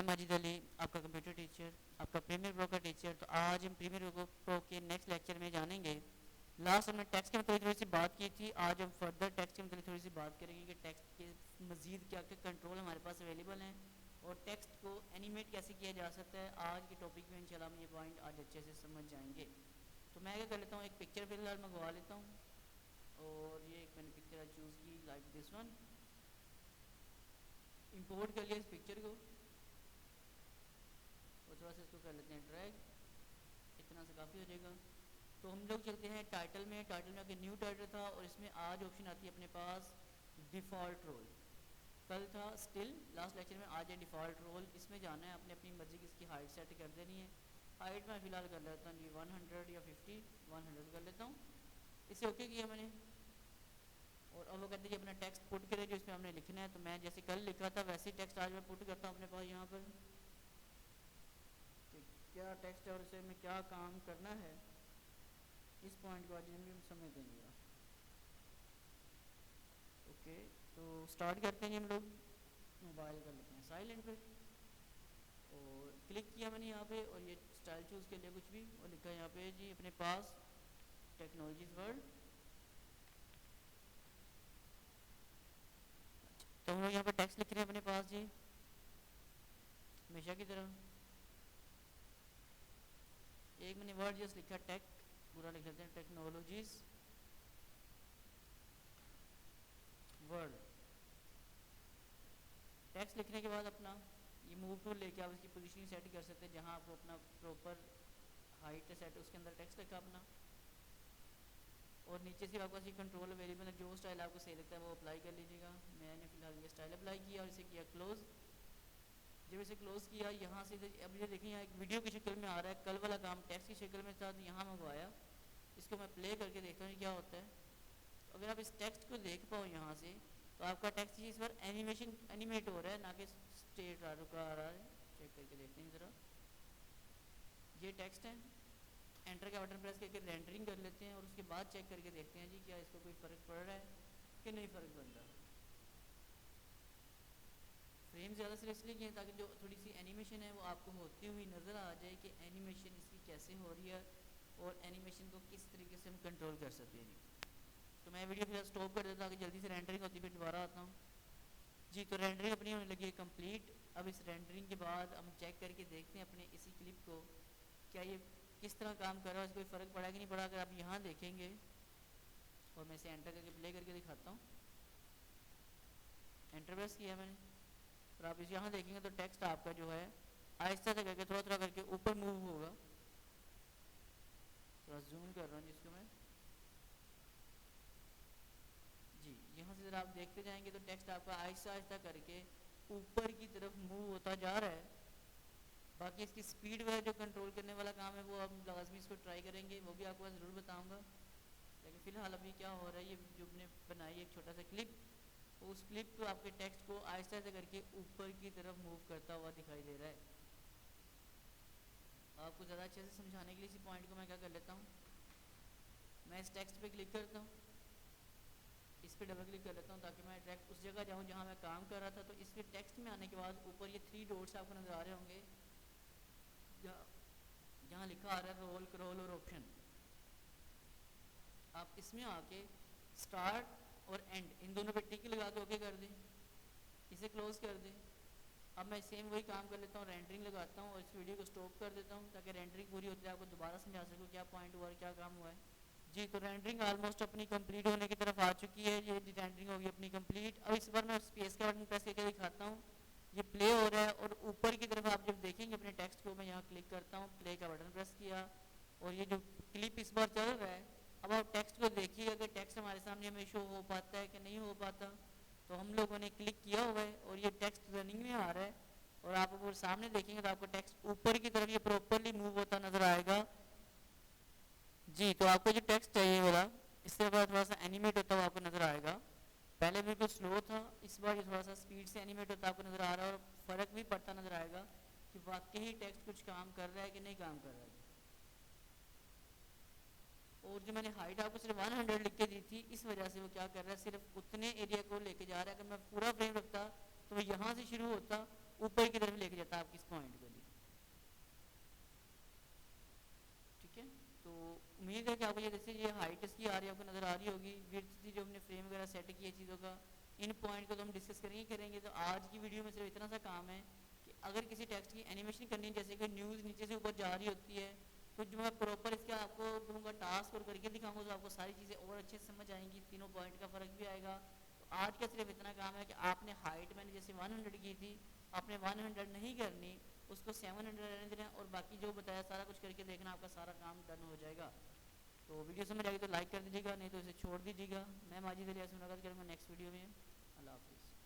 मैं माजिद अली, आपका computer teacher, आपका प्रीमियर प्रो का टीचर। तो आज हम प्रीमियर प्रो के नेक्स्ट लेक्चर में जानेंगे। लास्ट हमने टेक्स्ट के मतलब थोड़ी सी बात की थी, आज हम फर्दर टेक्स्ट के मतलब थोड़ी सी बात करेंगे कि टेक्स्ट के मज़ीद क्या क्या कंट्रोल हमारे पास अवेलेबल हैं और टेक्स्ट को एनिमेट कैसे किया जा सकता है। आज के टॉपिक में इंशाल्लाह हम ये पॉइंट आज अच्छे से समझ जाएंगे। तो मैं क्या कर लेता हूँ, एक पिक्चर फिलहाल मंगवा लेता हूँ और ये एक मैंने पिक्चर चूज़ की लाइक दिस वन। इंपोर्ट कर लिया इस पिक्चर को और थोड़ा सा इसको कर लेते हैं ड्रैग, इतना से काफ़ी हो जाएगा। तो हम लोग चलते हैं टाइटल में। टाइटल में आगे न्यू टाइटल था और इसमें आज ऑप्शन आती है अपने पास डिफ़ॉल्ट रोल। कल था स्टिल, लास्ट लेक्चर में आज है डिफ़ॉल्ट रोल। इसमें जाना है, अपनी अपनी मर्ज़ी की इसकी हाइट सेट कर देनी है। हाइट मैं फ़िलहाल कर लेता हूँ जी 100 या 50, 100 कर लेता हूँ। इसे ओके किया मैंने और अब वो कहते हैं कि अपना टेक्स्ट पुट करें जो इसमें हमने लिखना है। तो मैं जैसे कल लिखा था वैसे ही टेक्स्ट आज मैं पुट करता हूँ अपने पास यहाँ पर कि क्या टेक्स्ट है और इसे में क्या काम करना है। इस पॉइंट को आज हम समझ देंगे। ओके, तो स्टार्ट करते हैं जी। हम लोग मोबाइल कर लेते हैं साइलेंट पे और क्लिक किया मैंने यहाँ पे और ये स्टाइल चूज़ के लिए कुछ भी और लिखा है यहाँ पे जी अपने पास टेक्नोलॉजीज वर्ल्ड। तो हम लोग यहाँ पे टेक्स्ट लिख रहे हैं अपने पास जी हमेशा की तरह। एक मैंने वर्ड जस्ट लिखा टेक, पूरा लिख लेते हैं टेक्नोलॉजीज वर्ल्ड। टेक्स्ट लिखने के बाद अपना ये मूव टूल लेके आप इसकी पोजीशनिंग सेट कर सकते हैं जहां आपको अपना प्रॉपर हाइट सेट उसके अंदर टेक्स्ट लिखा अपना और नीचे से आपके पास ये कंट्रोल अवेलेबल है। जो स्टाइल आपको सही लगता है वो अप्लाई कर लीजिएगा। मैंने फिलहाल ये स्टाइल अप्लाई किया और इसे किया क्लोज। जब इसे क्लोज किया यहाँ से अब ये देखें यहाँ एक वीडियो की शक्ल में आ रहा है। कल वाला काम टेक्स्ट की शक्ल में था तो यहाँ मंगवाया। इसको मैं प्ले करके देखता हूँ क्या होता है। अगर आप इस टेक्स्ट को देख पाओ यहाँ से तो आपका टेक्स्ट इस बार एनिमेट हो रहा है ना कि स्ट्रेट रुका आ रहा है। चेक करके देखते हैं ज़रा। ये टेक्स्ट है, एंटर का बटन प्रेस करके रेंडरिंग कर लेते हैं और उसके बाद चेक करके देखते हैं जी क्या इसको कोई फ़र्क पड़ रहा है कि नहीं फ़र्क पड़ रहा। फ्रेम ज़्यादा से इसलिए किए ताकि जो थोड़ी सी एनिमेशन है वो आपको होती हुई नज़र आ जाए कि एनिमेशन इसकी कैसे हो रही है और एनिमेशन को किस तरीके से हम कंट्रोल कर सकते हैं जी। तो मैं वीडियो फिर स्टॉप कर देता हूँ कि जल्दी से रेंडरिंग होती फिर दोबारा आता हूँ जी। तो रेंडरिंग अपनी होने लगी है कंप्लीट। अब इस रेंडरिंग के बाद हम चेक करके देखते हैं अपने इसी क्लिप को क्या ये किस तरह काम कर रहा है, कोई फ़र्क पड़ा कि नहीं पड़ा। अगर आप यहाँ देखेंगे और मैं इसे एंटर करके प्ले करके दिखाता हूँ। एंटर प्रेस किया मैंने और आप इस यहाँ देखेंगे तो टेक्स्ट आपका जो है आहिस्ता से करके थोड़ा थोड़ा करके ऊपर मूव होगा। थोड़ा जूम कर रहा हूँ जिसको मैं जी। यहाँ से जरा आप देखते जाएंगे तो टेक्स्ट आपका आहिस्ता आहिस्ता करके ऊपर की तरफ मूव होता जा रहा है। बाकी इसकी स्पीड वह जो कंट्रोल करने वाला काम है वो हम लाजमी इसको ट्राई करेंगे, वो भी आपको ज़रूर बताऊंगा। लेकिन फ़िलहाल अभी क्या हो रहा है, ये जो हमने बनाई एक छोटा सा क्लिप, तो उस क्लिप को आपके टेक्स्ट को आहिस्ता आहिस्ता करके ऊपर की तरफ मूव करता हुआ दिखाई दे रहा है। आपको ज़्यादा अच्छे से समझाने के लिए इसी पॉइंट को मैं क्या कर लेता हूँ, मैं इस टेक्स्ट पे क्लिक करता हूँ, इस पर डबल क्लिक कर लेता हूँ ताकि मैं डायरेक्ट उस जगह जाऊँ जहाँ मैं काम कर रहा था। तो इस पर टेक्स्ट में आने के बाद ऊपर ये 3 डॉट्स आपको नज़र आ रहे होंगे जहाँ लिखा आ रहा है रोल क्रॉल और ऑप्शन। आप इसमें आके स्टार्ट और एंड इन दोनों पे टिक लगा के ओके कर दें, इसे क्लोज कर दें। अब मैं सेम वही काम कर लेता हूँ, रेंडरिंग लगाता हूँ और इस वीडियो को स्टॉप कर देता हूँ ताकि रेंडरिंग पूरी होती है आपको दोबारा समझा सकूँ क्या पॉइंट हुआ और क्या काम हुआ है जी। तो रेंडरिंग ऑलमोस्ट अपनी कंप्लीट होने की तरफ आ चुकी है। ये रेंडरिंग होगी अपनी कंप्लीट। अब इस बार मैं स्पेस का बटन प्रेस करके दिखाता हूँ, ये प्ले हो रहा है और ऊपर की तरफ आप जब देखेंगे अपने टेक्स्ट को, मैं यहाँ क्लिक करता हूँ, प्ले का बटन प्रेस किया और ये जो क्लिप इस बार चल रहा है। अब आप टेक्स्ट को देखिए, अगर टेक्स्ट हमारे सामने हमें शो हो पाता है कि नहीं हो पाता। तो हम लोगों ने क्लिक किया हुआ है और ये टेक्स्ट रनिंग में आ रहा है और आप अगर सामने देखेंगे तो आपको टेक्स्ट ऊपर की तरफ ये प्रॉपरली मूव होता नजर आएगा जी। तो आपको जो टेक्स्ट चाहिए वाला इससे बाद थोड़ा सा एनिमेट होता हुआ आपको नजर आएगा। पहले बिल्कुल स्लो था, इस बार ये थोड़ा सा स्पीड से एनिमेट होता आपको नजर आ रहा है और फ़र्क भी पड़ता नजर आएगा कि वाकई ही टेक्स्ट कुछ काम कर रहा है कि नहीं काम कर रहा है। और जो मैंने हाइट आपको सिर्फ 100 लिख के दी थी, इस वजह से वो क्या कर रहा है, सिर्फ उतने एरिया को लेके जा रहा है। अगर मैं पूरा फ्रेम रखता तो वो यहाँ से शुरू होता ऊपर की तरफ लेके जाता आपकी इस पॉइंट को भी। ठीक है, तो उम्मीद है कि आपको ये जैसे ये हाइट इसकी आ रही है आपको नज़र आ रही होगी, विड्थ थी जो हमने फ्रेम वगैरह सेट किया चीज़ों का, इन पॉइंट को तो हम डिस्कस करेंगे। तो आज की वीडियो में सिर्फ इतना सा काम है कि अगर किसी टेक्स्ट की एनिमेशन करनी है, जैसे कि न्यूज़ नीचे से ऊपर जा रही होती है, तो जो मैं प्रॉपर इसका आपको दूंगा टास्क और करके दिखाऊंगा, तो आपको सारी चीज़ें और अच्छे से समझ आएंगी, तीनों पॉइंट का फ़र्क भी आएगा। तो आज का सिर्फ इतना काम है कि आपने हाइट मैंने जैसे 100 की थी, आपने 100 नहीं करनी, उसको 700 रहने देना, और बाकी जो बताया सारा कुछ करके देखना, आपका सारा काम डन हो जाएगा। तो वीडियो समझ आएगी तो लाइक कर दीजिएगा, नहीं तो इसे छोड़ दीजिएगा। मैं माजिद अली मुलाकात करूँगा नेक्स्ट वीडियो में। अल्लाह हाफिज़।